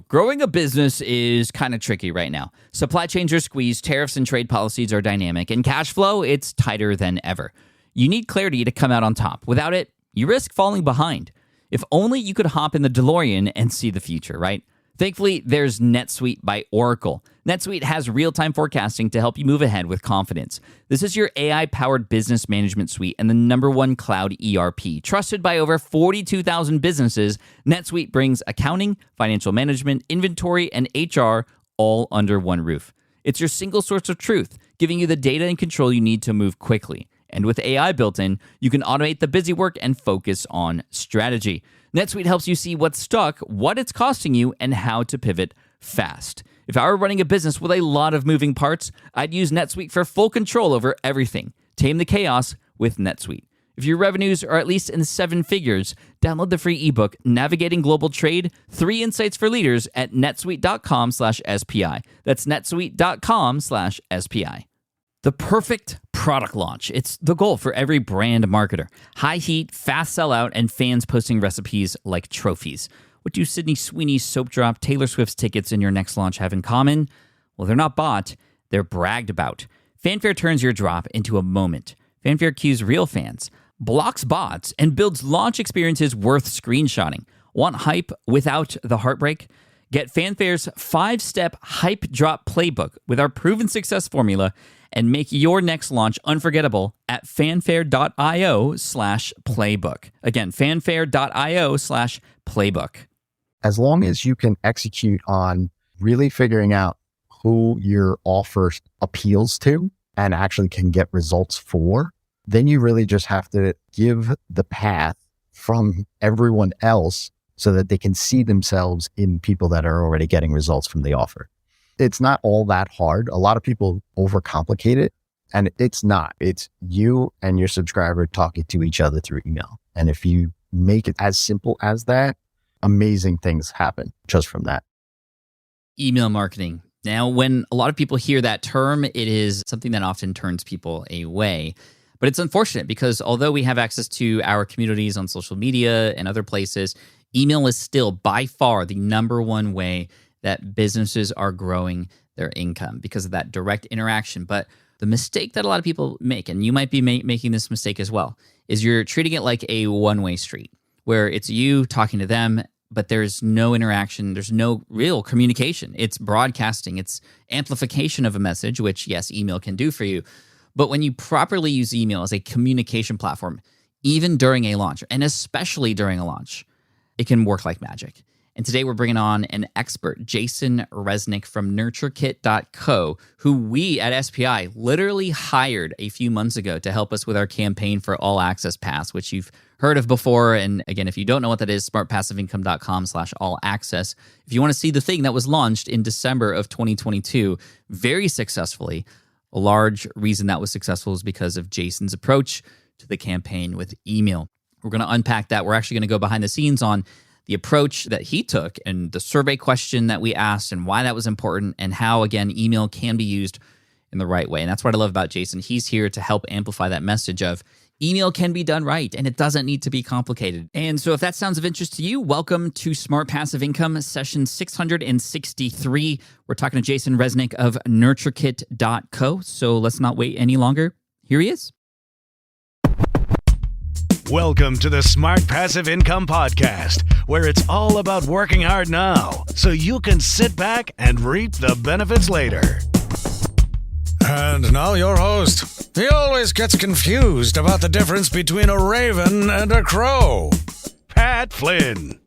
Growing a business is kind of tricky right now. Supply chains are squeezed, tariffs and trade policies are dynamic, and cash flow, it's tighter than ever. You need clarity to come out on top. Without it, you risk falling behind. If only you could hop in the DeLorean and see the future, right? Thankfully, there's NetSuite by Oracle. NetSuite has real-time forecasting to help you move ahead with confidence. This is your AI-powered business management suite and the #1 cloud ERP. Trusted by over 42,000 businesses, NetSuite brings accounting, financial management, inventory, and HR all under one roof. It's your single source of truth, giving you the data and control you need to move quickly. And with AI built in, you can automate the busy work and focus on strategy. NetSuite helps you see what's stuck, what it's costing you, and how to pivot fast. If I were running a business with a lot of moving parts, I'd use NetSuite for full control over everything. Tame the chaos with NetSuite. If your revenues are at least in 7 figures, download the free ebook, Navigating Global Trade, 3 Insights for Leaders at netsuite.com/SPI. That's netsuite.com/SPI. The perfect product launch. It's the goal for every brand marketer. High heat, fast sellout, and fans posting recipes like trophies. What do Sydney Sweeney's soap drop, Taylor Swift's tickets, and your next launch have in common? Well, they're not bought, they're bragged about. Fanfare turns your drop into a moment. Fanfare cues real fans, blocks bots, and builds launch experiences worth screenshotting. Want hype without the heartbreak? Get Fanfare's 5-step hype drop playbook with our proven success formula and make your next launch unforgettable at fanfare.io/playbook. Again, fanfare.io/playbook. As long as you can execute on really figuring out who your offer appeals to and actually can get results for, then you really just have to give the path from everyone else so that they can see themselves in people that are already getting results from the offer. It's not all that hard. A lot of people overcomplicate it, and it's not. It's you and your subscriber talking to each other through email. And if you make it as simple as that, amazing things happen just from that. Email marketing. Now, when a lot of people hear that term, it is something that often turns people away. But it's unfortunate because although we have access to our communities on social media and other places, email is still by far the #1 way that businesses are growing their income because of that direct interaction. But the mistake that a lot of people make, and you might be making this mistake as well, is you're treating it like a one-way street where it's you talking to them, but there's no interaction. There's no real communication. It's broadcasting. It's amplification of a message, which, yes, email can do for you. But when you properly use email as a communication platform, even during a launch, and especially during a launch, it can work like magic. And today we're bringing on an expert, Jason Resnick from NurtureKit.co, who we at SPI literally hired a few months ago to help us with our campaign for All Access Pass, which you've heard of before. And again, if you don't know what that is, smartpassiveincome.com/all access. If you want to see the thing that was launched in December of 2022, very successfully, a large reason that was successful is because of Jason's approach to the campaign with email. We're going to unpack that. We're actually going to go behind the scenes on the approach that he took and the survey question that we asked and why that was important and how, again, email can be used in the right way. And that's what I love about Jason. He's here to help amplify that message of email can be done right and it doesn't need to be complicated. And so if that sounds of interest to you, welcome to Smart Passive Income session 663. We're talking to Jason Resnick of NurtureKit.co. So let's not wait any longer. Here he is. Welcome to the Smart Passive Income Podcast, where it's all about working hard now so you can sit back and reap the benefits later. And now your host. He always gets confused about the difference between a raven and a crow. Pat Flynn.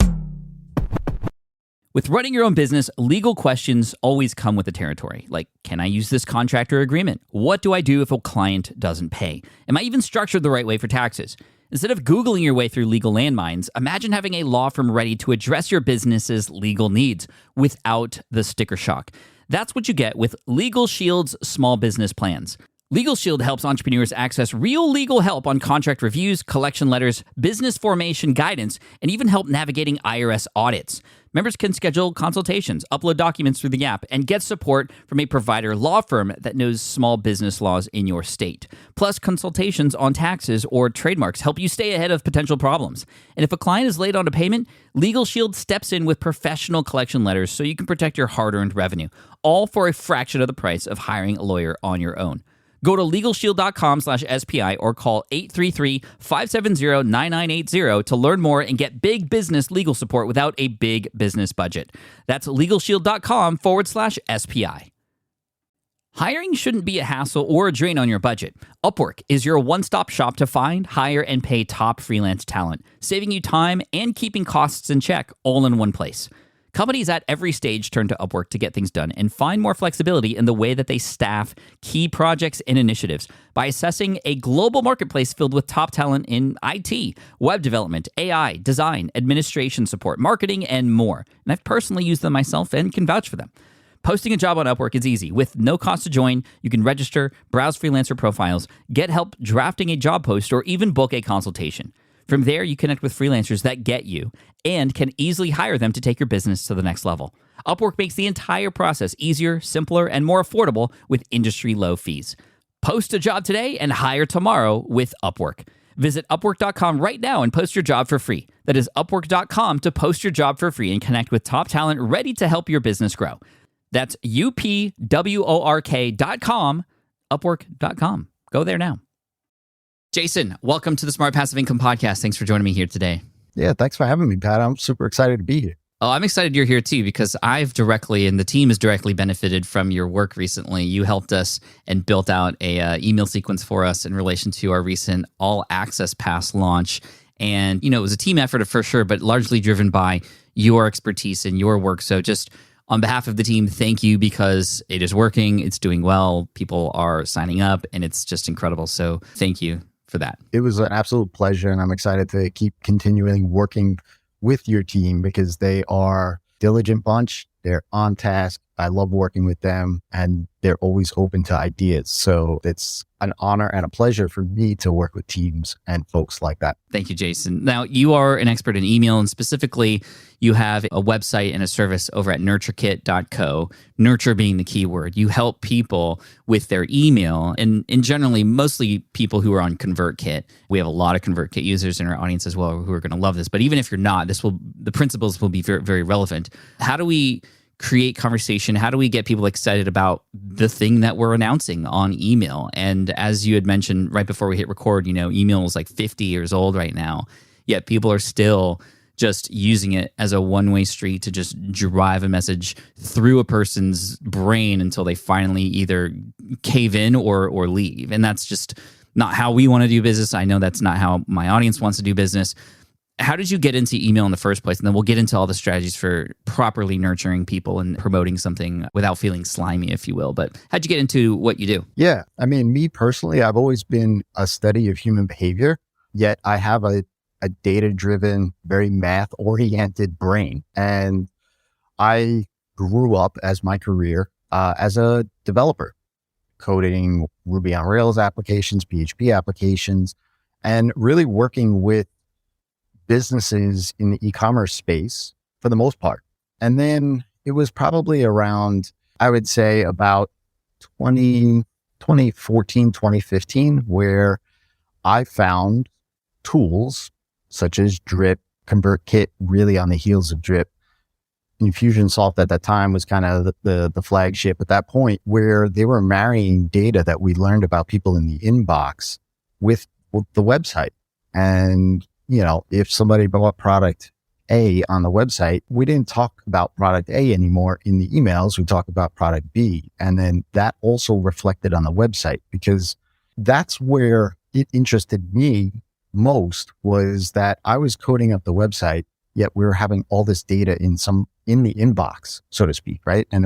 With running your own business, legal questions always come with the territory. Like, can I use this contract or agreement? What do I do if a client doesn't pay? Am I even structured the right way for taxes? Instead of Googling your way through legal landmines, imagine having a law firm ready to address your business's legal needs without the sticker shock. That's what you get with Legal Shield's small business plans. Legal Shield helps entrepreneurs access real legal help on contract reviews, collection letters, business formation guidance, and even help navigating IRS audits. Members can schedule consultations, upload documents through the app, and get support from a provider law firm that knows small business laws in your state. Plus, consultations on taxes or trademarks help you stay ahead of potential problems. And if a client is late on a payment, Legal Shield steps in with professional collection letters so you can protect your hard-earned revenue, all for a fraction of the price of hiring a lawyer on your own. Go to LegalShield.com/SPI or call 833-570-9980 to learn more and get big business legal support without a big business budget. That's LegalShield.com/SPI. Hiring shouldn't be a hassle or a drain on your budget. Upwork is your one-stop shop to find, hire, and pay top freelance talent, saving you time and keeping costs in check all in one place. Companies at every stage turn to Upwork to get things done and find more flexibility in the way that they staff key projects and initiatives by assessing a global marketplace filled with top talent in IT, web development, AI, design, administration support, marketing, and more. And I've personally used them myself and can vouch for them. Posting a job on Upwork is easy. With no cost to join, you can register, browse freelancer profiles, get help drafting a job post, or even book a consultation. From there, you connect with freelancers that get you and can easily hire them to take your business to the next level. Upwork makes the entire process easier, simpler, and more affordable with industry-low fees. Post a job today and hire tomorrow with Upwork. Visit Upwork.com right now and post your job for free. That is Upwork.com to post your job for free and connect with top talent ready to help your business grow. That's UPWORK.com, Upwork.com. Go there now. Jason, welcome to the Smart Passive Income Podcast. Thanks for joining me here today. Yeah, thanks for having me, Pat. I'm super excited to be here. Oh, I'm excited you're here too, because I've directly, and the team has directly benefited from your work recently. You helped us and built out a email sequence for us in relation to our recent All Access Pass launch. And, it was a team effort for sure, but largely driven by your expertise and your work. So just on behalf of the team, thank you, because it is working, it's doing well, people are signing up, and it's just incredible. So thank you for that. It was an absolute pleasure, and I'm excited to keep continuing working with your team because they are a diligent bunch. They're on task. I love working with them, and they're always open to ideas. So it's an honor and a pleasure for me to work with teams and folks like that. Thank you, Jason. Now, you are an expert in email, and specifically, you have a website and a service over at nurturekit.co, nurture being the key word. You help people with their email, and generally, mostly people who are on ConvertKit. We have a lot of ConvertKit users in our audience as well who are going to love this. But even if you're not, the principles will be very, very relevant. How do we create conversation? How do we get people excited about the thing that we're announcing on email? And as you had mentioned right before we hit record, email is like 50 years old right now, yet people are still just using it as a one-way street to just drive a message through a person's brain until they finally either cave in or leave. And that's just not how we want to do business. I know that's not how my audience wants to do business. How did you get into email in the first place? And then we'll get into all the strategies for properly nurturing people and promoting something without feeling slimy, if you will. But how'd you get into what you do? Yeah. I mean, me personally, I've always been a study of human behavior, yet I have a data-driven, very math-oriented brain. And I grew up as my career as a developer, coding Ruby on Rails applications, PHP applications, and really working with businesses in the e-commerce space for the most part. And then it was probably around, I would say about 2014, 2015, where I found tools such as Drip, ConvertKit, really on the heels of Drip. Infusionsoft at that time was kind of the flagship at that point, where they were marrying data that we learned about people in the inbox with the website. And if somebody bought product A on the website, we didn't talk about product A anymore in the emails. We talked about product B. And then that also reflected on the website, because that's where it interested me most, was that I was coding up the website, yet we were having all this data in the inbox, so to speak, right? And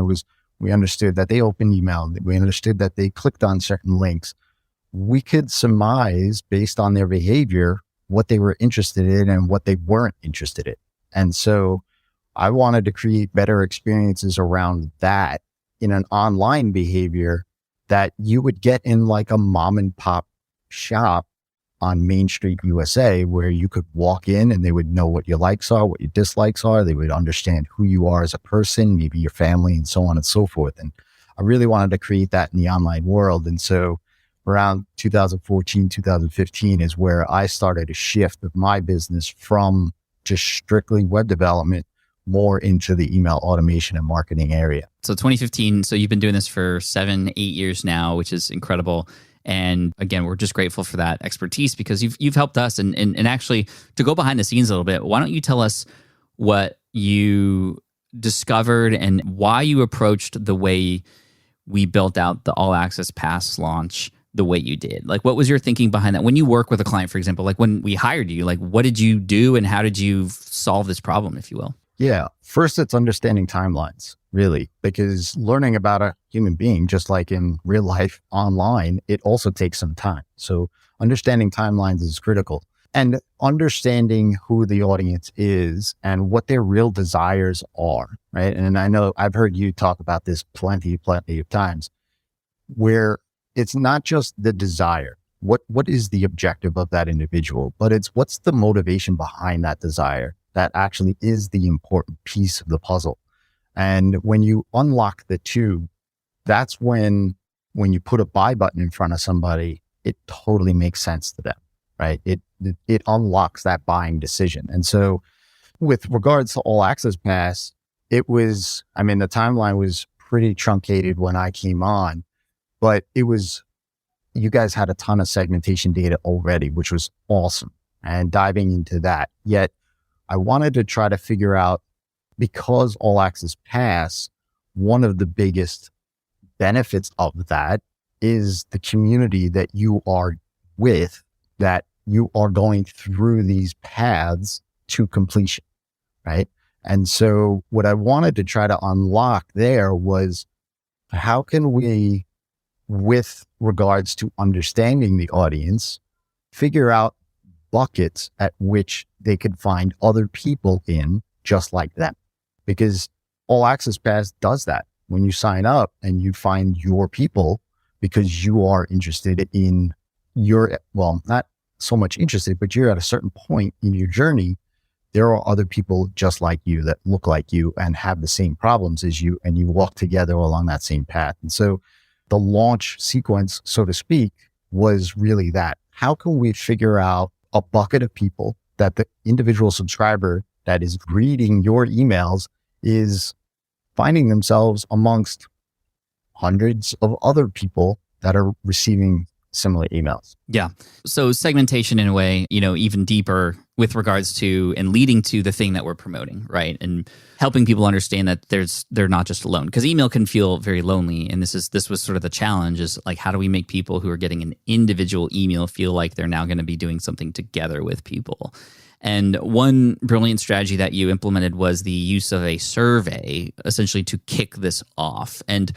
we understood that they opened email. We understood that they clicked on certain links. We could surmise based on their behavior what they were interested in and what they weren't interested in. And so I wanted to create better experiences around that in an online behavior that you would get in like a mom and pop shop on Main Street, USA, where you could walk in and they would know what your likes are, what your dislikes are. They would understand who you are as a person, maybe your family, and so on and so forth. And I really wanted to create that in the online world. And so around 2014, 2015 is where I started a shift of my business from just strictly web development more into the email automation and marketing area. So 2015, so you've been doing this for 7-8 years now, which is incredible. And again, we're just grateful for that expertise because you've helped us. And actually, to go behind the scenes a little bit, why don't you tell us what you discovered and why you approached the way we built out the All Access Pass launch the way you did? Like, what was your thinking behind that? When you work with a client, for example, like when we hired you, like what did you do and how did you solve this problem, if you will? Yeah. First, it's understanding timelines, really, because learning about a human being, just like in real life online, it also takes some time. So understanding timelines is critical, and understanding who the audience is and what their real desires are, right? And I know I've heard you talk about this plenty of times, where it's not just the desire. What is the objective of that individual, but it's what's the motivation behind that desire that actually is the important piece of the puzzle. And when you unlock the two, that's when you put a buy button in front of somebody, it totally makes sense to them, right? It unlocks that buying decision. And so with regards to All Access Pass, the timeline was pretty truncated when I came on, but you guys had a ton of segmentation data already, which was awesome, and diving into that. Yet I wanted to try to figure out, because All Access Pass, one of the biggest benefits of that is the community that you are with, that you are going through these paths to completion, right? And so what I wanted to try to unlock there was, how can we, with regards to understanding the audience, figure out buckets at which they could find other people in just like them? Because All Access Pass does that. When you sign up and you find your people because you are interested in not so much interested, but you're at a certain point in your journey, there are other people just like you that look like you and have the same problems as you, and you walk together along that same path. And so the launch sequence, so to speak, was really that. How can we figure out a bucket of people that the individual subscriber that is reading your emails is finding themselves amongst hundreds of other people that are receiving similar emails? Yeah. So segmentation in a way, even deeper with regards to and leading to the thing that we're promoting, right? And helping people understand that they're not just alone, because email can feel very lonely. And this was sort of the challenge, is like, how do we make people who are getting an individual email feel like they're now going to be doing something together with people? And one brilliant strategy that you implemented was the use of a survey, essentially to kick this off. And,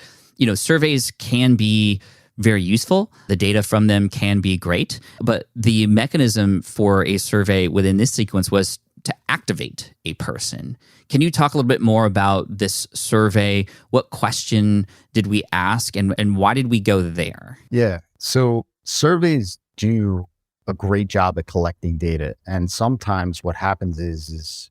surveys can be very useful. The data from them can be great, but the mechanism for a survey within this sequence was to activate a person. Can you talk a little bit more about this survey? What question did we ask, and why did we go there? Yeah. So surveys do a great job at collecting data. And sometimes what happens is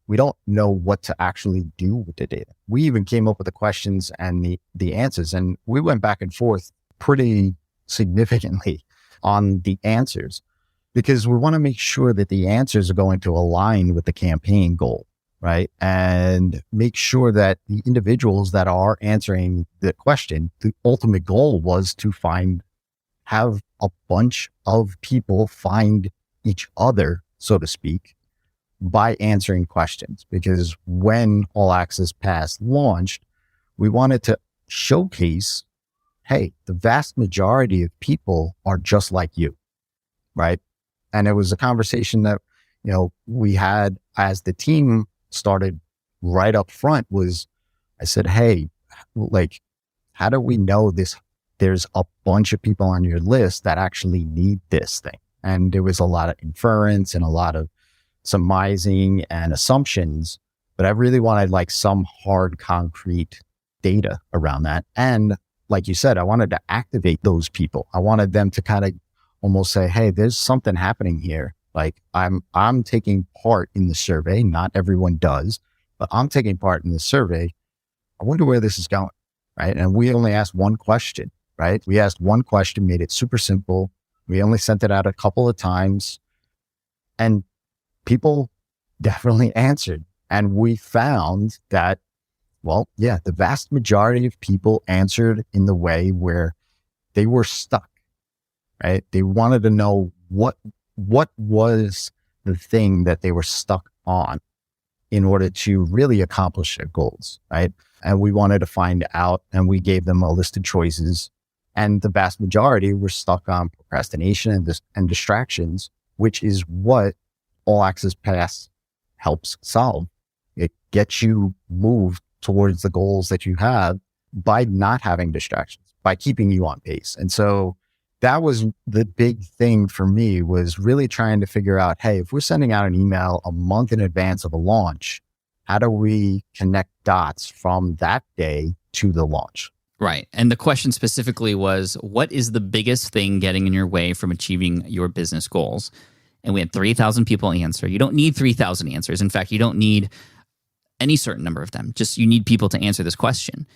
we don't know what to actually do with the data. We even came up with the questions and the answers, and we went back and forth pretty significantly on the answers, because we want to make sure that the answers are going to align with the campaign goal, right? And make sure that the individuals that are answering the question, the ultimate goal was to have a bunch of people find each other, so to speak, by answering questions. Because when All Access Pass launched, we wanted to showcase, hey, the vast majority of people are just like you, right? And it was a conversation that, we had as the team started right up front. I said, hey, like, how do we know this? There's a bunch of people on your list that actually need this thing. And there was a lot of inference and a lot of surmising and assumptions, but I really wanted like some hard, concrete data around that. And like you said, I wanted to activate those people. I wanted them to kind of almost say, hey, there's something happening here. Like I'm taking part in the survey. Not everyone does, but I'm taking part in the survey. I wonder where this is going, right? And we only asked one question, right? We asked one question, made it super simple. We only sent it out a couple of times and people definitely answered. And we found that, well, yeah, the vast majority of people answered in the way where they were stuck, right? They wanted to know what was the thing that they were stuck on in order to really accomplish their goals, right? And we wanted to find out, and we gave them a list of choices. And the vast majority were stuck on procrastination and distractions, which is what All Access Pass helps solve. It gets you moved towards the goals that you have by not having distractions, by keeping you on pace. And so that was the big thing for me, was really trying to figure out, hey, if we're sending out an email a month in advance of a launch, how do we connect dots from that day to the launch? Right. And the question specifically was, what is the biggest thing getting in your way from achieving your business goals? And we had 3,000 people answer. You don't need 3,000 answers. In fact, you don't need any certain number of them. Just you need people to answer this question.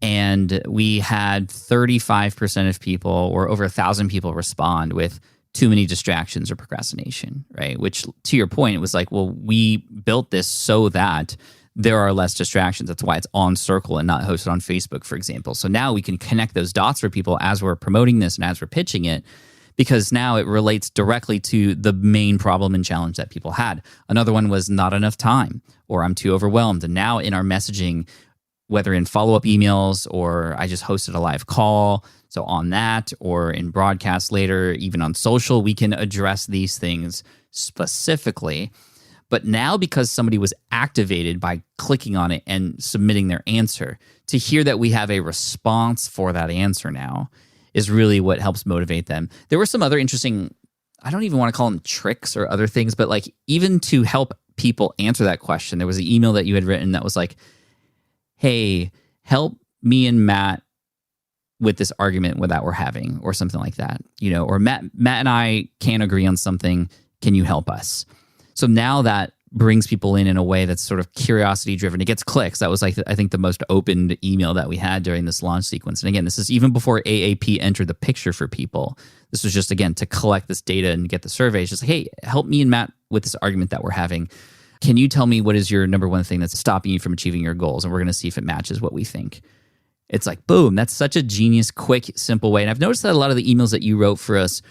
And we had 35% of people, or over 1,000 people, respond with too many distractions or procrastination, right? Which, to your point, it was like, well, we built this so that there are less distractions. That's why it's on Circle and not hosted on Facebook, for example. So now we can connect those dots for people as we're promoting this and as we're pitching it, because now it relates directly to the main problem and challenge that people had. Another one was not enough time, or I'm too overwhelmed. And now in our messaging, whether in follow-up emails or I just hosted a live call, so on that, or in broadcast later, even on social, we can address these things specifically. But now, because somebody was activated by clicking on it and submitting their answer, to hear that we have a response for that answer now is really what helps motivate them. There were some other interesting, I don't even want to call them tricks or other things, but like even to help people answer that question, there was an email that you had written that was like, hey, help me and Matt with this argument that we're having, or something like that, or Matt and I can't agree on something. Can you help us? So now that brings people in a way that's sort of curiosity driven. It gets clicks. That was like, I think, the most opened email that we had during this launch sequence. And again, this is even before AAP entered the picture for people. This was just, again, to collect this data and get the surveys. Just like, hey, help me and Matt with this argument that we're having. Can you tell me what is your number one thing that's stopping you from achieving your goals? And we're going to see if it matches what we think. It's like, boom, that's such a genius, quick, simple way. And I've noticed that a lot of the emails that you wrote for us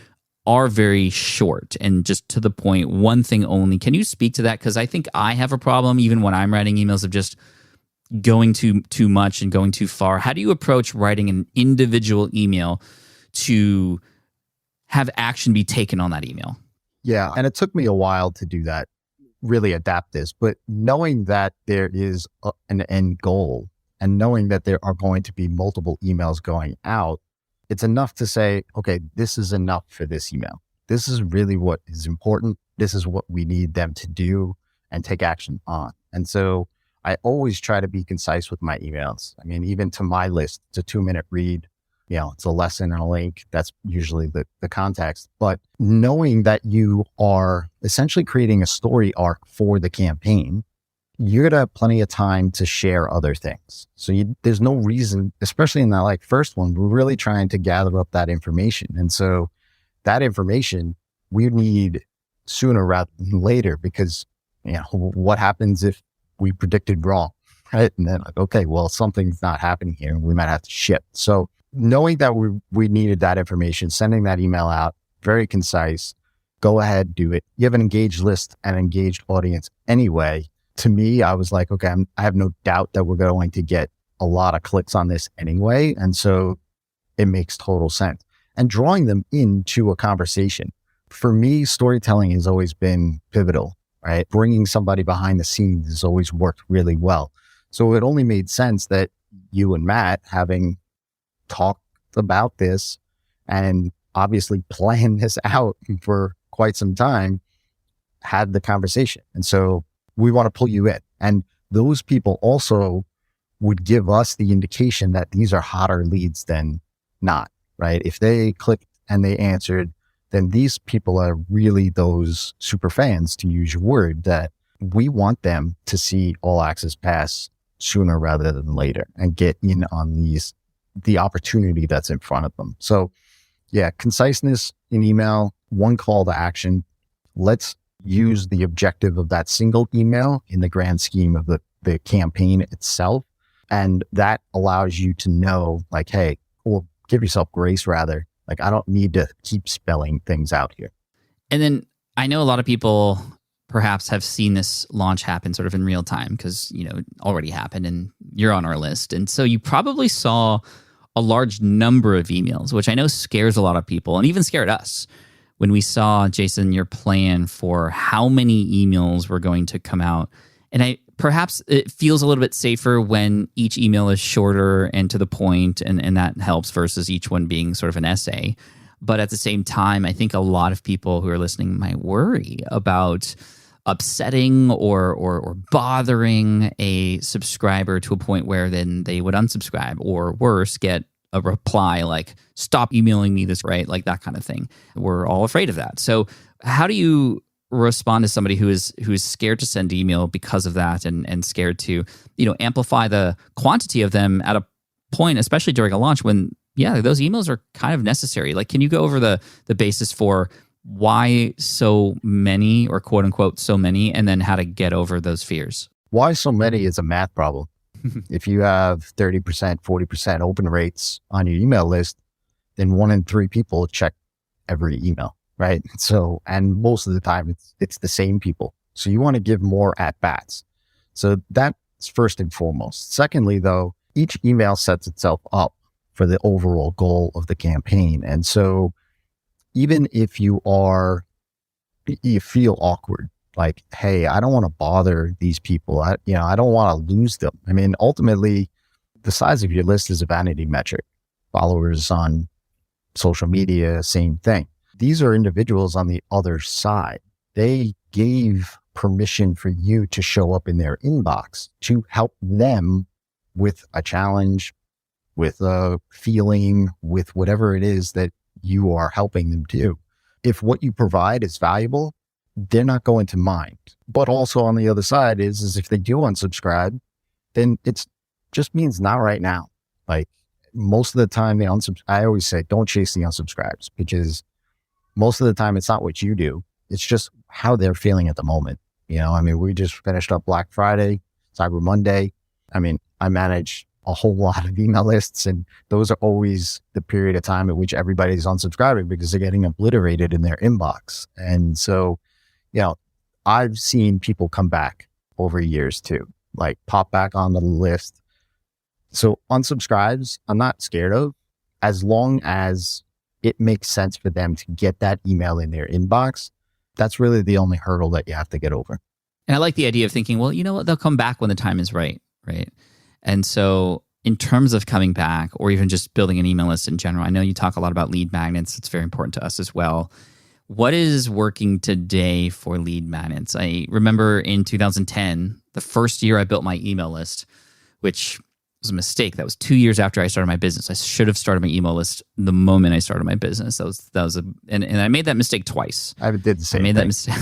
are very short and just to the point, one thing only. Can you speak to that? Because I think I have a problem, even when I'm writing emails, of just going too much and going too far. How do you approach writing an individual email to have action be taken on that email? Yeah, and it took me a while to do that, really adapt this. But knowing that there is an end goal, and knowing that there are going to be multiple emails going out, it's enough to say, okay, this is enough for this email. This is really what is important. This is what we need them to do and take action on. And so I always try to be concise with my emails. I mean, even to my list, it's a 2-minute read. It's a lesson and a link. That's usually the context. But knowing that you are essentially creating a story arc for the campaign, you're going to have plenty of time to share other things. So there's no reason, especially in that first one, we're really trying to gather up that information. And so that information we need sooner rather than later, because, what happens if we predicted wrong, right? And then okay, well, something's not happening here and we might have to shift. So knowing that we needed that information, sending that email out, very concise, go ahead, do it. You have an engaged list and engaged audience anyway. To me, I was like, okay, I have no doubt that we're going to get a lot of clicks on this anyway. And so it makes total sense. And drawing them into a conversation. For me, storytelling has always been pivotal, right? Bringing somebody behind the scenes has always worked really well. So it only made sense that you and Matt, having talked about this and obviously planned this out for quite some time, had the conversation. And so we want to pull you in. And those people also would give us the indication that these are hotter leads than not, right? If they clicked and they answered, then these people are really those super fans, to use your word, that we want them to see All Access Pass sooner rather than later and get in on the opportunity that's in front of them. So yeah, conciseness in email, one call to action. Let's use the objective of that single email in the grand scheme of the campaign itself. And that allows you to know, like, hey, or give yourself grace rather. Like, I don't need to keep spelling things out here. And then I know a lot of people perhaps have seen this launch happen sort of in real time because, it already happened and you're on our list. And so you probably saw a large number of emails, which I know scares a lot of people and even scared us when we saw, Jason, your plan for how many emails were going to come out. And perhaps it feels a little bit safer when each email is shorter and to the point, and that helps versus each one being sort of an essay. But at the same time, I think a lot of people who are listening might worry about upsetting or bothering a subscriber to a point where then they would unsubscribe, or worse, get a reply like, stop emailing me this, right? Like that kind of thing. We're all afraid of that. So how do you respond to somebody who is scared to send email because of that and scared to, amplify the quantity of them at a point, especially during a launch when, those emails are kind of necessary? Like, can you go over the basis for why so many, or quote unquote so many, and then how to get over those fears? Why so many is a math problem. If you have 30%, 40% open rates on your email list, then 1 in 3 people check every email, right? So, and most of the time it's the same people. So you want to give more at bats. So that's first and foremost. Secondly, though, each email sets itself up for the overall goal of the campaign. And so even if you feel awkward, like, hey, I don't want to bother these people. I don't want to lose them. I mean, ultimately, the size of your list is a vanity metric. Followers on social media, same thing. These are individuals on the other side. They gave permission for you to show up in their inbox to help them with a challenge, with a feeling, with whatever it is that you are helping them do. If what you provide is valuable, they're not going to mind. But also on the other side is if they do unsubscribe, then it just means not right now. Like most of the time, I always say, don't chase the unsubscribes, because most of the time it's not what you do. It's just how they're feeling at the moment. We just finished up Black Friday, Cyber Monday. I manage a whole lot of email lists, and those are always the period of time at which everybody's unsubscribing because they're getting obliterated in their inbox. And so, I've seen people come back over years too, like pop back on the list. So unsubscribes, I'm not scared of, as long as it makes sense for them to get that email in their inbox. That's really the only hurdle that you have to get over. And I like the idea of thinking, well, you know what? They'll come back when the time is right, right? And so in terms of coming back, or even just building an email list in general, I know you talk a lot about lead magnets. It's very important to us as well. What is working today for lead magnets? I remember in 2010, the first year I built my email list, which was a mistake. That was 2 years after I started my business. I should have started my email list the moment I started my business. And I made that mistake twice. I did the same. I made that mistake.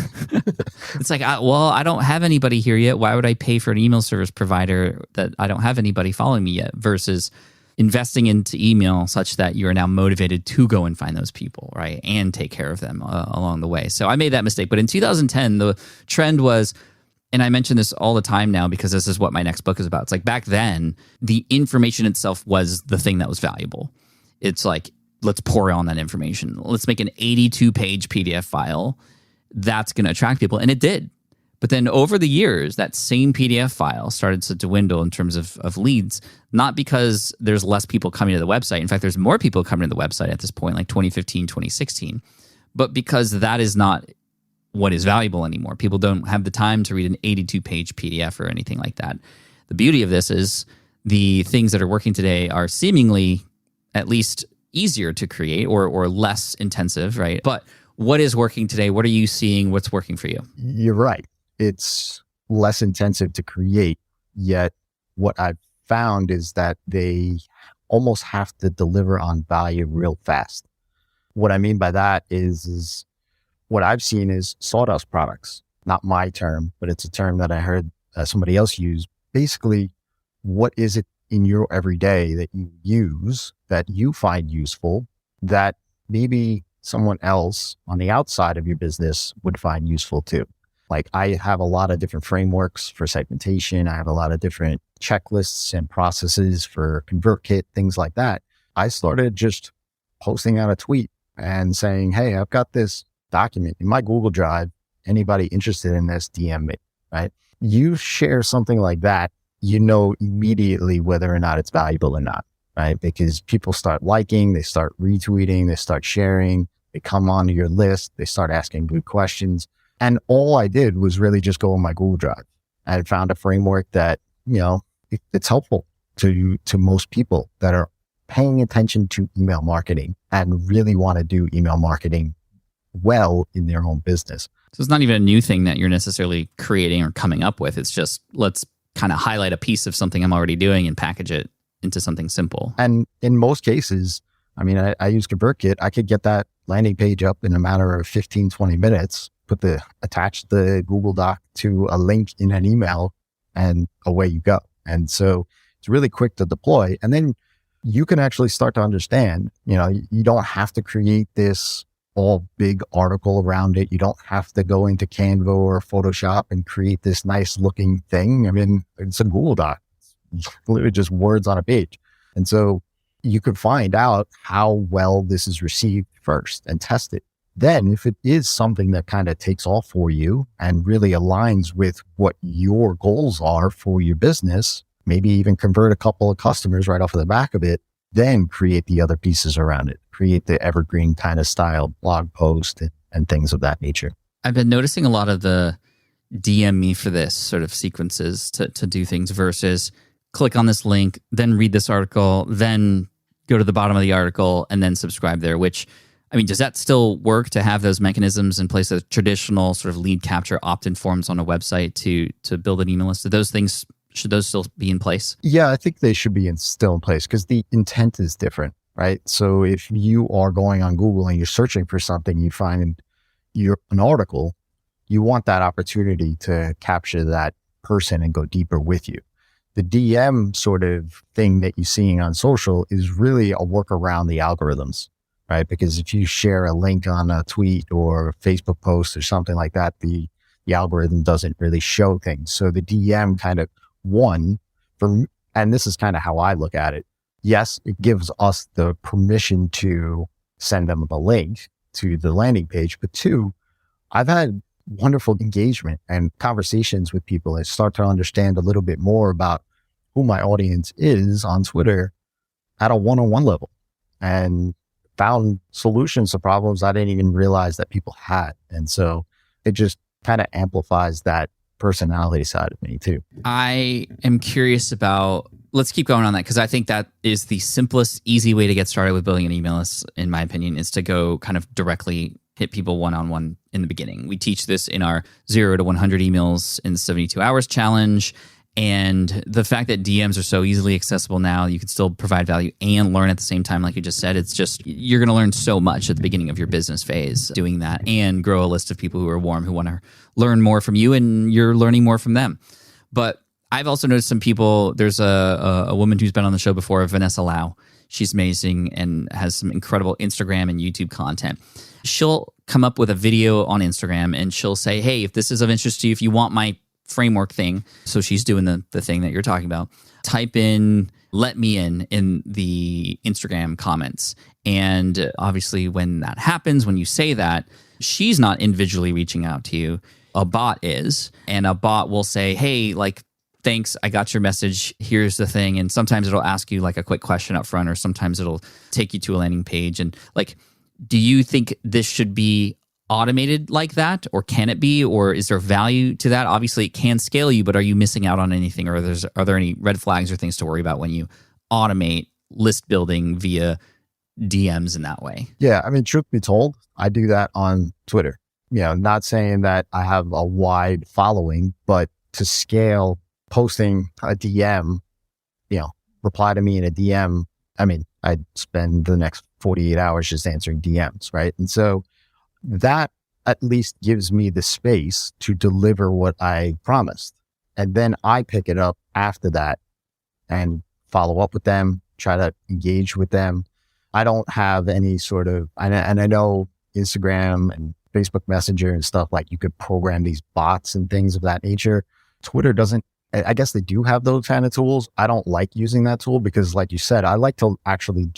It's like, I don't have anybody here yet. Why would I pay for an email service provider that I don't have anybody following me yet? Versus investing into email such that you are now motivated to go and find those people, right? And take care of them along the way. So I made that mistake. But in 2010, the trend was, and I mention this all the time now because this is what my next book is about. It's like back then, the information itself was the thing that was valuable. It's like, let's pour on that information. Let's make an 82-page PDF file. That's going to attract people. And it did. But then over the years, that same PDF file started to dwindle in terms of leads, not because there's less people coming to the website. In fact, there's more people coming to the website at this point, like 2015, 2016, but because that is not what is valuable anymore. People don't have the time to read an 82-page PDF or anything like that. The beauty of this is the things that are working today are seemingly at least easier to create or less intensive, right? But what is working today? What are you seeing? What's working for you? You're right. It's less intensive to create, yet what I've found is that they almost have to deliver on value real fast. What I mean by that is what I've seen is sawdust products, not my term, but it's a term that I heard somebody else use. Basically, what is it in your everyday that you use that you find useful that maybe someone else on the outside of your business would find useful too? Like, I have a lot of different frameworks for segmentation. I have a lot of different checklists and processes for ConvertKit, things like that. I started just posting out a tweet and saying, hey, I've got this document in my Google Drive. Anybody interested in this, DM me, right? You share something like that, you know immediately whether or not it's valuable or not, right? Because people start liking, they start retweeting, they start sharing, they come onto your list, they start asking good questions. And all I did was really just go on my Google Drive. I had found a framework that, it's helpful to most people that are paying attention to email marketing and really want to do email marketing well in their own business. So it's not even a new thing that you're necessarily creating or coming up with. It's just, let's kind of highlight a piece of something I'm already doing and package it into something simple. And in most cases, I use ConvertKit. I could get that landing page up in a matter of 15, 20 minutes, attach the Google Doc to a link in an email, and away you go. And so it's really quick to deploy. And then you can actually start to understand, you don't have to create this all big article around it. You don't have to go into Canva or Photoshop and create this nice looking thing. It's a Google Doc. It's literally just words on a page. And so you could find out how well this is received first and test it. Then if it is something that kind of takes off for you and really aligns with what your goals are for your business, maybe even convert a couple of customers right off of the back of it, then create the other pieces around it, create the evergreen kind of style blog post and things of that nature. I've been noticing a lot of the DM me for this sort of sequences to do things versus click on this link, then read this article, then go to the bottom of the article and then subscribe there, which, does that still work to have those mechanisms in place, of traditional sort of lead capture opt-in forms on a website to build an email list? Should those still be in place? Yeah, I think they should be still in place because the intent is different, right? So if you are going on Google and you're searching for something, you find an article, you want that opportunity to capture that person and go deeper with you. The DM sort of thing that you're seeing on social is really a work around the algorithms, right? Because if you share a link on a tweet or a Facebook post or something like that, the algorithm doesn't really show things. So the DM kind of and this is kind of how I look at it. Yes, it gives us the permission to send them the link to the landing page, but two, I've had wonderful engagement and conversations with people and start to understand a little bit more about who my audience is on Twitter at a one-on-one level and found solutions to problems I didn't even realize that people had. And so it just kind of amplifies that personality side of me too. I am curious about, let's keep going on that, because I think that is the simplest, easy way to get started with building an email list, in my opinion, is to go kind of directly hit people one-on-one in the beginning. We teach this in our 0 to 100 emails in the 72 hours challenge. And the fact that DMs are so easily accessible now, you can still provide value and learn at the same time, like you just said. It's just, you're going to learn so much at the beginning of your business phase doing that, and grow a list of people who are warm, who want to learn more from you, and you're learning more from them. But I've also noticed some people, there's a woman who's been on the show before, Vanessa Lau. She's amazing and has some incredible Instagram and YouTube content. She'll come up with a video on Instagram and she'll say, hey, if this is of interest to you, if you want my framework thing. So she's doing the thing that you're talking about. Type in, let me in the Instagram comments. And obviously when that happens, when you say that, she's not individually reaching out to you. A bot is, and a bot will say, hey, thanks, I got your message. Here's the thing. And sometimes it'll ask you a quick question up front, or sometimes it'll take you to a landing page. And do you think this should be automated like that, or can it be, or is there value to that? Obviously it can scale you, but are you missing out on anything, or are there any red flags or things to worry about when you automate list building via DMs in that way? Yeah, truth be told, I do that on Twitter. Not saying that I have a wide following, but to scale posting a DM reply to me in a DM, I mean, I'd spend the next 48 hours just answering DMs, right? And so that at least gives me the space to deliver what I promised. And then I pick it up after that and follow up with them, try to engage with them. I don't have any sort of, and I know Instagram and Facebook Messenger and stuff, like you could program these bots and things of that nature. Twitter doesn't. I guess they do have those kind of tools. I don't like using that tool because, like you said, I like to actually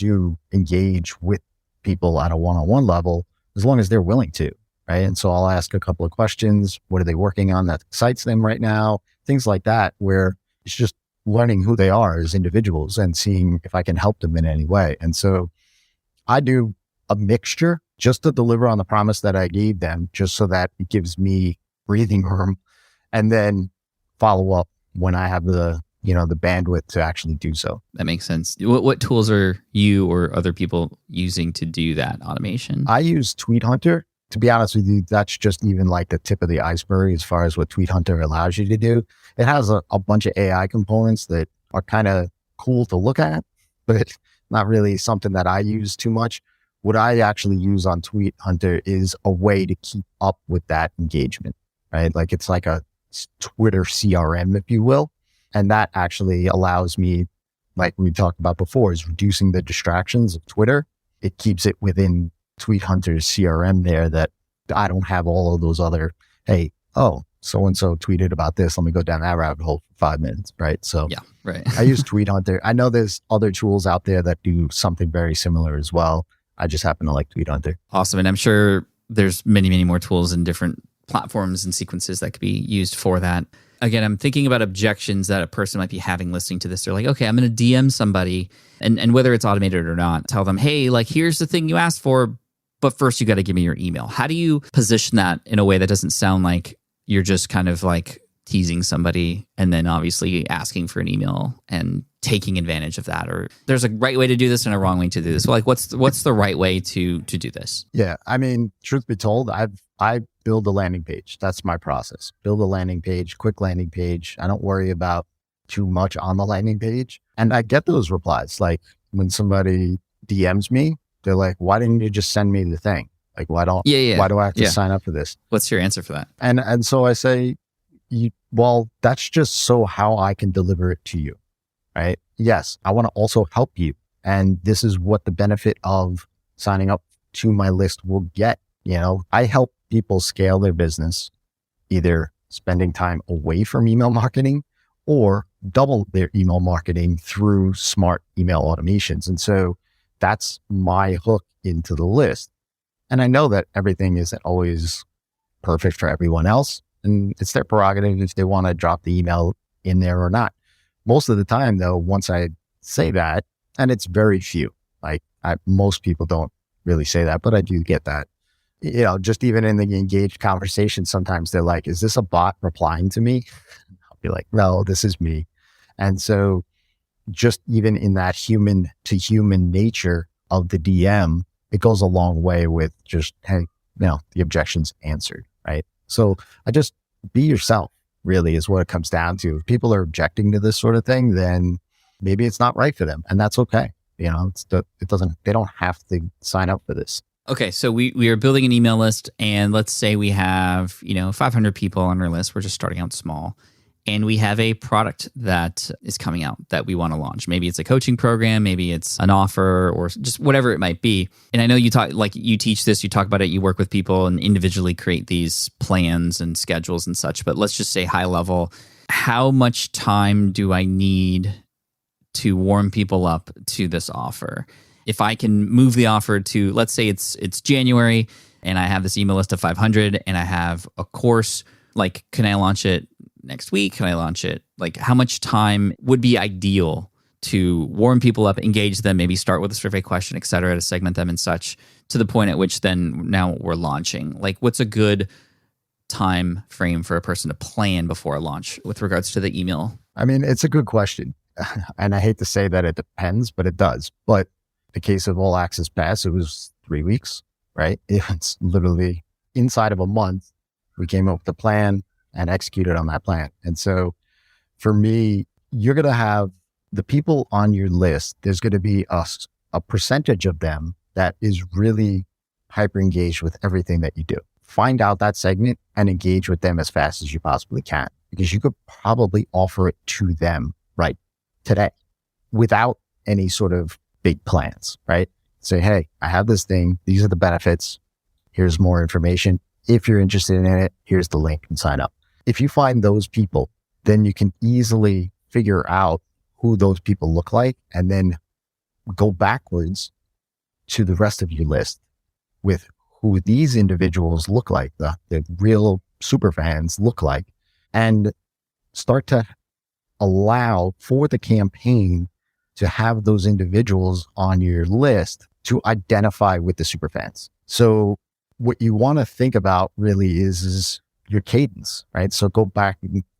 engage with people at a one-on-one level as long as they're willing to, right? And so I'll ask a couple of questions. What are they working on that excites them right now? Things like that, where it's just learning who they are as individuals and seeing if I can help them in any way. And so I do a mixture just to deliver on the promise that I gave them, just so that it gives me breathing room, and then follow up when I have the bandwidth to actually do so. That makes sense. What tools are you or other people using to do that automation? I use Tweet Hunter. To be honest with you, that's just even like the tip of the iceberg as far as what Tweet Hunter allows you to do. It has a bunch of AI components that are kind of cool to look at, but not really something that I use too much. What I actually use on Tweet Hunter is a way to keep up with that engagement, right? Like it's like a Twitter CRM, if you will. And that actually allows me, like we talked about before, is reducing the distractions of Twitter. It keeps it within Tweet Hunter's CRM there, that I don't have all of those other, hey, so-and-so tweeted about this. Let me go down that rabbit hole for 5 minutes, right? So yeah, right. I use Tweet Hunter. I know there's other tools out there that do something very similar as well. I just happen to like Tweet Hunter. Awesome. And I'm sure there's many, many more tools and different platforms and sequences that could be used for that. Again, I'm thinking about objections that a person might be having listening to this. They're like, okay, I'm going to DM somebody, and whether it's automated or not, tell them, hey, like, here's the thing you asked for, but first you got to give me your email. How do you position that in a way that doesn't sound like you're just kind of like teasing somebody and then obviously asking for an email and taking advantage of that? Or there's a right way to do this and a wrong way to do this. So like, what's the right way to do this? Yeah. I mean, truth be told, I build a landing page. That's my process. Build a landing page, quick landing page. I don't worry about too much on the landing page. And I get those replies. Like when somebody DMs me, they're like, why didn't you just send me the thing? Like, why do I have to sign up for this? What's your answer for that? And so I say, well, that's just so how I can deliver it to you, right? Yes, I want to also help you. And this is what the benefit of signing up to my list will get. I help people scale their business, either spending time away from email marketing or double their email marketing through smart email automations. And so that's my hook into the list. And I know that everything isn't always perfect for everyone else, and it's their prerogative if they want to drop the email in there or not. Most of the time though, once I say that, and it's very few, like most people don't really say that, but I do get that. Just even in the engaged conversation, sometimes they're like, is this a bot replying to me? I'll be like, no, this is me. And so just even in that human to human nature of the DM, it goes a long way with just, hey, the objection's answered, right? So I just be yourself, really, is what it comes down to. If people are objecting to this sort of thing, then maybe it's not right for them, and that's okay. They don't have to sign up for this. Okay, so we are building an email list, and let's say we have 500 people on our list. We're just starting out small, and we have a product that is coming out that we want to launch. Maybe it's a coaching program, maybe it's an offer, or just whatever it might be. And I know you teach this, you talk about it, you work with people and individually create these plans and schedules and such. But let's just say high level, how much time do I need to warm people up to this offer? If I can move the offer to, let's say it's January and I have this email list of 500 and I have a course, like, can I launch it next week? Can I launch it? Like, how much time would be ideal to warm people up, engage them, maybe start with a survey question, et cetera, to segment them and such, to the point at which then now we're launching? Like, what's a good time frame for a person to plan before a launch with regards to the email? I mean, it's a good question. And I hate to say that it depends, but it does. But the case of All Access Pass, it was 3 weeks, right? It's literally inside of a month, we came up with a plan and executed on that plan. And so for me, you're going to have the people on your list, there's going to be a percentage of them that is really hyper engaged with everything that you do. Find out that segment and engage with them as fast as you possibly can, because you could probably offer it to them right today without any sort of big plans, right? Say, hey, I have this thing. These are the benefits. Here's more information. If you're interested in it, here's the link and sign up. If you find those people, then you can easily figure out who those people look like and then go backwards to the rest of your list with who these individuals look like, the real super fans look like, and start to allow for the campaign to have those individuals on your list to identify with the super fans. So what you want to think about really is your cadence, right? So go back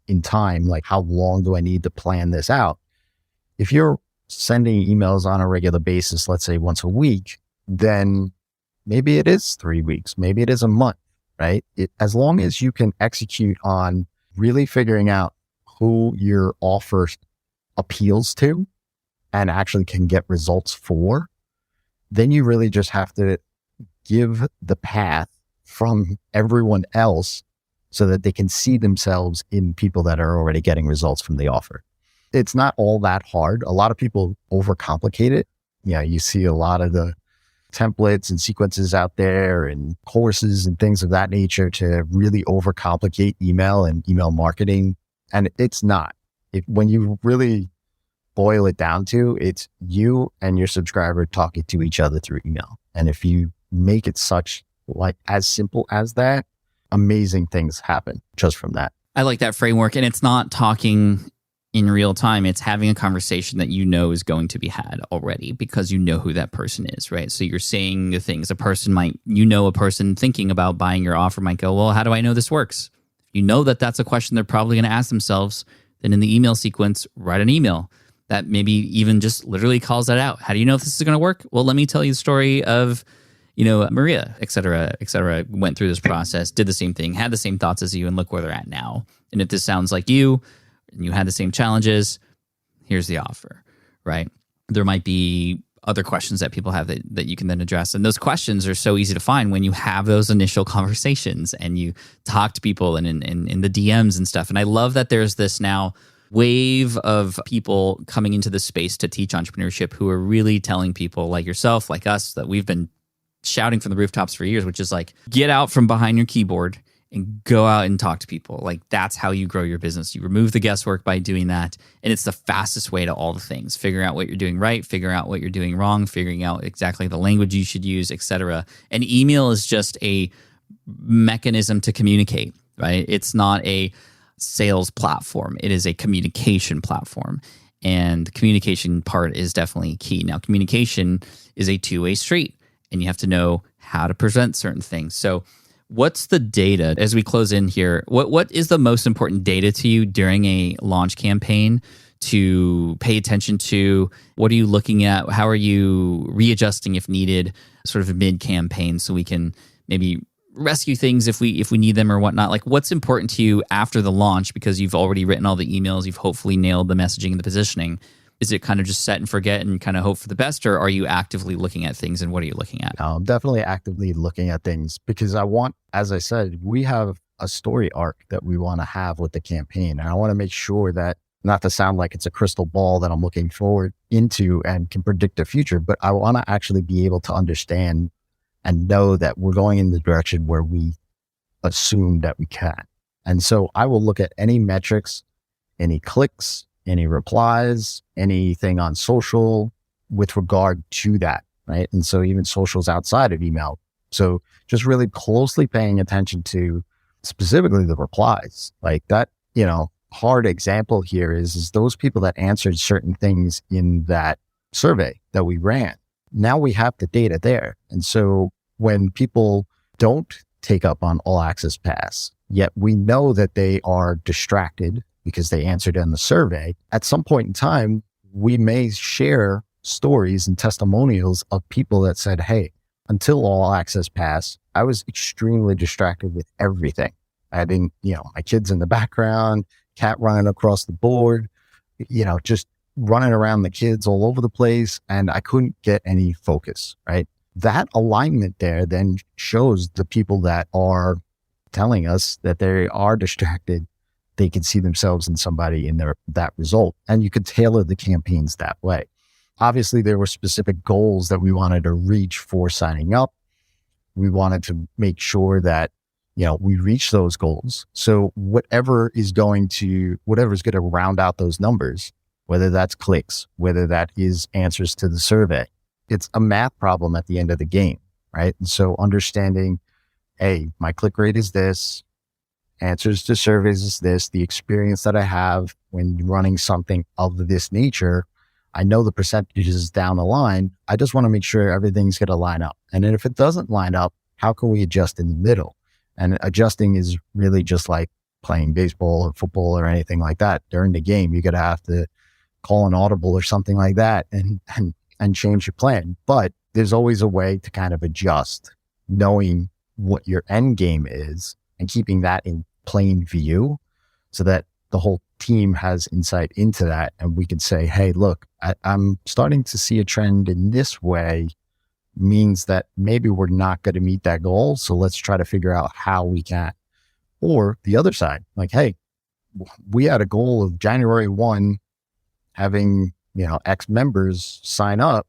in time, like how long do I need to plan this out? If you're sending emails on a regular basis, let's say once a week, then maybe it is 3 weeks, maybe it is a month, right? As long as you can execute on really figuring out who your offer appeals to and actually can get results for, then you really just have to give the path from everyone else so that they can see themselves in people that are already getting results from the offer. It's not all that hard. A lot of people overcomplicate it. You see a lot of the templates and sequences out there and courses and things of that nature to really overcomplicate email and email marketing. And it's not. When you really boil it down to, it's you and your subscriber talking to each other through email. And if you make it such like as simple as that, amazing things happen just from that. I like that framework. And it's not talking in real time. It's having a conversation that you know is going to be had already because you know who that person is, right? So you're saying the things. A person thinking about buying your offer might go, well, how do I know this works? You know that that's a question they're probably going to ask themselves. Then in the email sequence, write an email that maybe even just literally calls that out. How do you know if this is going to work? Well, let me tell you the story of, Maria, et cetera, went through this process, did the same thing, had the same thoughts as you, and look where they're at now. And if this sounds like you, and you had the same challenges, here's the offer, right? There might be other questions that people have that you can then address. And those questions are so easy to find when you have those initial conversations and you talk to people and in the DMs and stuff. And I love that there's this now wave of people coming into the space to teach entrepreneurship who are really telling people like yourself, like us, that we've been shouting from the rooftops for years, which is like, get out from behind your keyboard and go out and talk to people. Like that's how you grow your business. You remove the guesswork by doing that. And it's the fastest way to all the things. Figure out what you're doing right, figure out what you're doing wrong, figuring out exactly the language you should use, etc. And email is just a mechanism to communicate, right? It's not a sales platform. It is a communication platform. And the communication part is definitely key. Now, communication is a two-way street, and you have to know how to present certain things. So what's the data, as we close in here, what is the most important data to you during a launch campaign to pay attention to? What are you looking at? How are you readjusting if needed, sort of mid-campaign, so we can maybe rescue things if we need them or whatnot? Like what's important to you after the launch, because you've already written all the emails, you've hopefully nailed the messaging and the positioning. Is it kind of just set and forget and kind of hope for the best, or are you actively looking at things, and what are you looking at? I'm definitely actively looking at things because I want, as I said, we have a story arc that we want to have with the campaign. And I want to make sure that, not to sound like it's a crystal ball that I'm looking forward into and can predict the future, but I want to actually be able to understand and know that we're going in the direction where we assume that we can. And so I will look at any metrics, any clicks, any replies, anything on social with regard to that, right? And so even socials outside of email. So just really closely paying attention to specifically the replies. Like that, hard example here is those people that answered certain things in that survey that we ran. Now we have the data there. And so when people don't take up on All Access Pass, yet we know that they are distracted because they answered in the survey, at some point in time, we may share stories and testimonials of people that said, hey, until All Access Pass, I was extremely distracted with everything. Having, my kids in the background, cat running across the board, just running around the kids all over the place, and I couldn't get any focus, right? That alignment there then shows the people that are telling us that they are distracted, they can see themselves in somebody in that result. And you could tailor the campaigns that way. Obviously, there were specific goals that we wanted to reach for signing up. We wanted to make sure that, we reach those goals. So whatever is going to round out those numbers, whether that's clicks, whether that is answers to the survey, it's a math problem at the end of the game, right? And so understanding, hey, my click rate is this, answers to surveys is this, the experience that I have when running something of this nature, I know the percentages down the line. I just want to make sure everything's going to line up. And then if it doesn't line up, how can we adjust in the middle? And adjusting is really just like playing baseball or football or anything like that. During the game, you're going to have to call an audible or something like that and change your plan. But there's always a way to kind of adjust, knowing what your end game is and keeping that in plain view so that the whole team has insight into that. And we can say, hey, look, I'm starting to see a trend in this way, means that maybe we're not going to meet that goal. So let's try to figure out how we can. Or the other side, like, hey, we had a goal of January 1 having, X members sign up.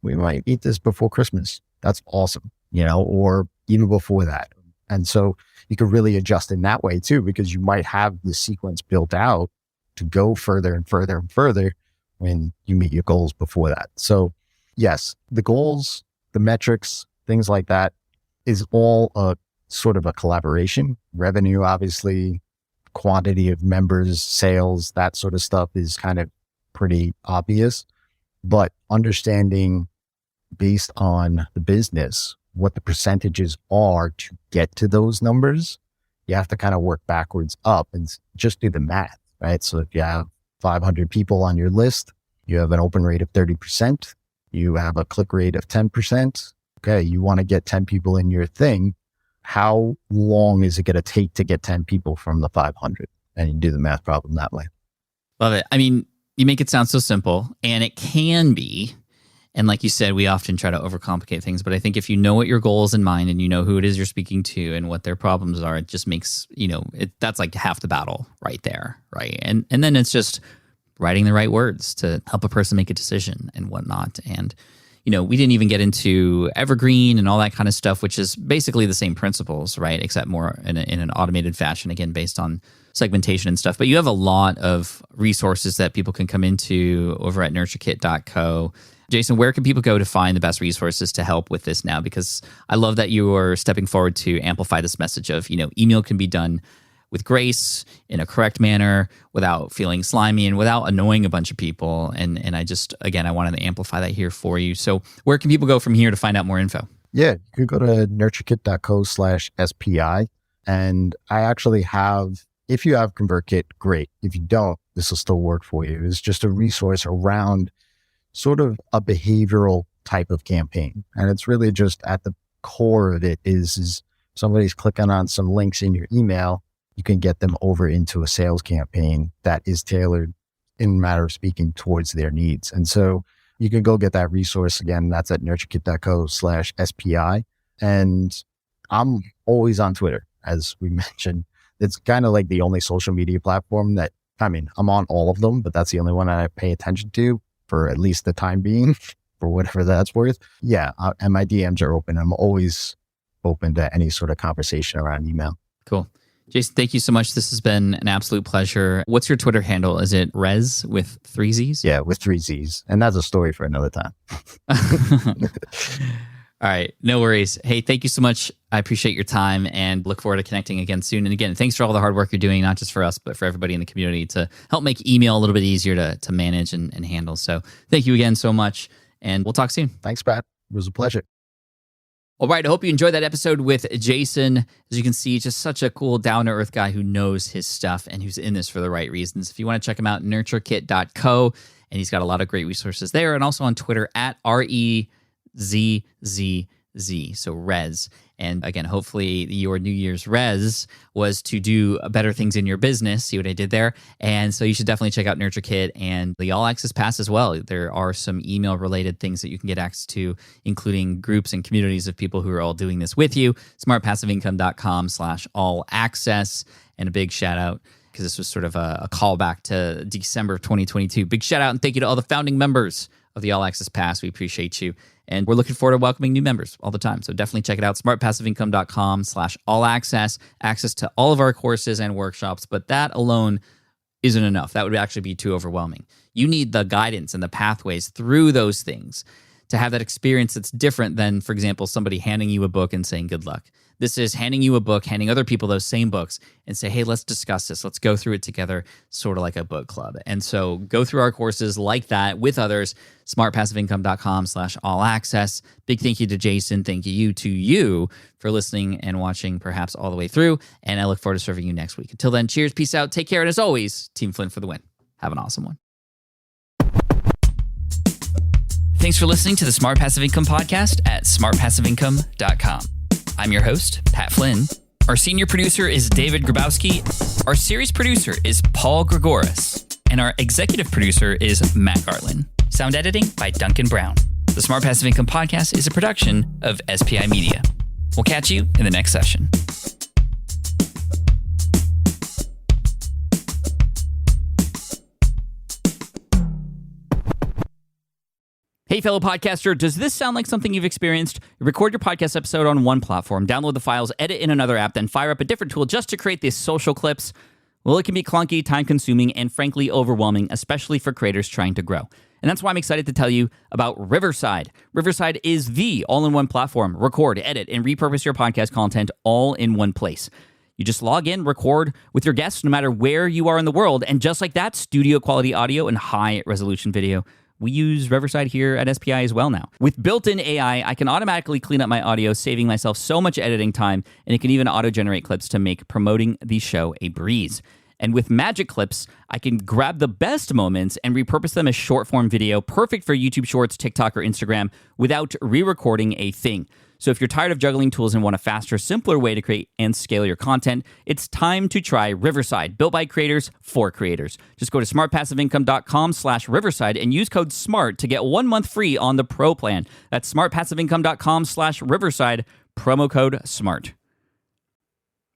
We might eat this before Christmas. That's awesome, or even before that. And so you could really adjust in that way too, because you might have the sequence built out to go further and further and further when you meet your goals before that. So yes, the goals, the metrics, things like that is all a sort of a collaboration. Revenue, obviously, quantity of members, sales, that sort of stuff is kind of pretty obvious, but understanding based on the business, what the percentages are to get to those numbers, you have to kind of work backwards up and just do the math, right? So if you have 500 people on your list, you have an open rate of 30%, you have a click rate of 10%. Okay, you want to get 10 people in your thing. How long is it going to take to get 10 people from the 500? And you do the math problem that way. Love it. I mean, you make it sound so simple, and it can be. And like you said, we often try to overcomplicate things, but I think if you know what your goal is in mind and you know who it is you're speaking to and what their problems are, it just makes, that's like half the battle right there, right? And then it's just writing the right words to help a person make a decision and whatnot. And, we didn't even get into evergreen and all that kind of stuff, which is basically the same principles, right? Except more in an automated fashion, again, based on segmentation and stuff. But you have a lot of resources that people can come into over at nurturekit.co. Jason, where can people go to find the best resources to help with this now? Because I love that you are stepping forward to amplify this message of, email can be done with grace, in a correct manner, without feeling slimy and without annoying a bunch of people. And I just, again, I wanted to amplify that here for you. So where can people go from here to find out more info? Yeah, you can go to nurturekit.co/SPI. And I actually have, if you have ConvertKit, great. If you don't, this will still work for you. It's just a resource around sort of a behavioral type of campaign. And it's really just at the core of it is somebody's clicking on some links in your email, you can get them over into a sales campaign that is tailored, in a matter of speaking, towards their needs. And so you can go get that resource. Again, that's at nurturekit.co/SPI. And I'm always on Twitter, as we mentioned. It's kind of like the only social media platform that, I'm on all of them, but that's the only one I pay attention to for at least the time being, for whatever that's worth. Yeah. And my DMs are open. I'm always open to any sort of conversation around email. Cool. Jason, thank you so much. This has been an absolute pleasure. What's your Twitter handle? Is it Rez with 3 Zs? Yeah, with 3 Zs. And that's a story for another time. All right. No worries. Hey, thank you so much. I appreciate your time and look forward to connecting again soon. And again, thanks for all the hard work you're doing, not just for us, but for everybody in the community to help make email a little bit easier to manage and handle. So thank you again so much. And we'll talk soon. Thanks, Pat. It was a pleasure. All right. I hope you enjoyed that episode with Jason. As you can see, just such a cool, down-to-earth guy who knows his stuff and who's in this for the right reasons. If you want to check him out, nurturekit.co. And he's got a lot of great resources there. And also on Twitter at REZZZ. So res. And again, hopefully your New Year's res was to do better things in your business. See what I did there? And so you should definitely check out NurtureKit and the All Access Pass as well. There are some email related things that you can get access to, including groups and communities of people who are all doing this with you. smartpassiveincome.com/all access. And a big shout out, because this was sort of a callback to December of 2022. Big shout out and thank you to all the founding members of the All Access Pass. We appreciate you. And we're looking forward to welcoming new members all the time. So definitely check it out, smartpassiveincome.com/all access, access to all of our courses and workshops. But that alone isn't enough. That would actually be too overwhelming. You need the guidance and the pathways through those things to have that experience that's different than, for example, somebody handing you a book and saying good luck. This is handing you a book, handing other people those same books and say, hey, let's discuss this. Let's go through it together, sort of like a book club. And so go through our courses like that with others, smartpassiveincome.com/all access. Big thank you to Jason. Thank you to you for listening and watching perhaps all the way through. And I look forward to serving you next week. Until then, cheers, peace out, take care. And as always, Team Flynn for the win. Have an awesome one. Thanks for listening to the Smart Passive Income Podcast at smartpassiveincome.com. I'm your host, Pat Flynn. Our senior producer is David Grabowski. Our series producer is Paul Gregoris. And our executive producer is Matt Garland. Sound editing by Duncan Brown. The Smart Passive Income Podcast is a production of SPI Media. We'll catch you in the next session. Hey, fellow podcaster, does this sound like something you've experienced? You record your podcast episode on one platform, download the files, edit in another app, then fire up a different tool just to create these social clips? Well, it can be clunky, time-consuming, and frankly overwhelming, especially for creators trying to grow. And that's why I'm excited to tell you about Riverside. Riverside is the all-in-one platform. Record, edit, and repurpose your podcast content all in one place. You just log in, record with your guests no matter where you are in the world, and just like that, studio-quality audio and high-resolution video. We use Riverside here at SPI as well now. With built-in AI, I can automatically clean up my audio, saving myself so much editing time, and it can even auto-generate clips to make promoting the show a breeze. And with Magic Clips, I can grab the best moments and repurpose them as short-form video, perfect for YouTube Shorts, TikTok, or Instagram, without re-recording a thing. So if you're tired of juggling tools and want a faster, simpler way to create and scale your content, it's time to try Riverside, built by creators for creators. Just go to smartpassiveincome.com/Riverside and use code SMART to get 1 month free on the Pro plan. That's smartpassiveincome.com/Riverside, promo code SMART.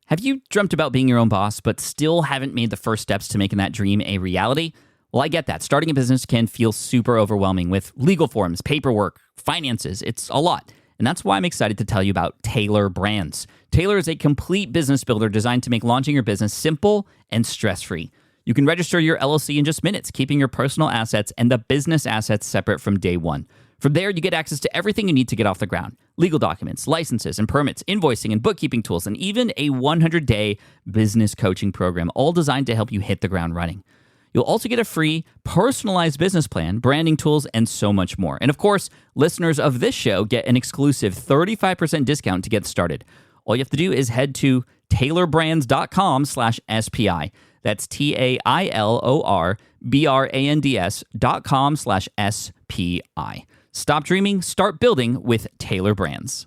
Have you dreamt about being your own boss, but still haven't made the first steps to making that dream a reality? Well, I get that. Starting a business can feel super overwhelming with legal forms, paperwork, finances. It's a lot. And that's why I'm excited to tell you about Taylor Brands. Taylor is a complete business builder designed to make launching your business simple and stress-free. You can register your LLC in just minutes, keeping your personal assets and the business assets separate from day one. From there, you get access to everything you need to get off the ground. Legal documents, licenses and permits, invoicing and bookkeeping tools, and even a 100-day business coaching program, all designed to help you hit the ground running. You'll also get a free, personalized business plan, branding tools, and so much more. And of course, listeners of this show get an exclusive 35% discount to get started. All you have to do is head to taylorbrands.com/SPI. That's TAILORBRANDS.com/SPI. Stop dreaming, start building with Taylor Brands.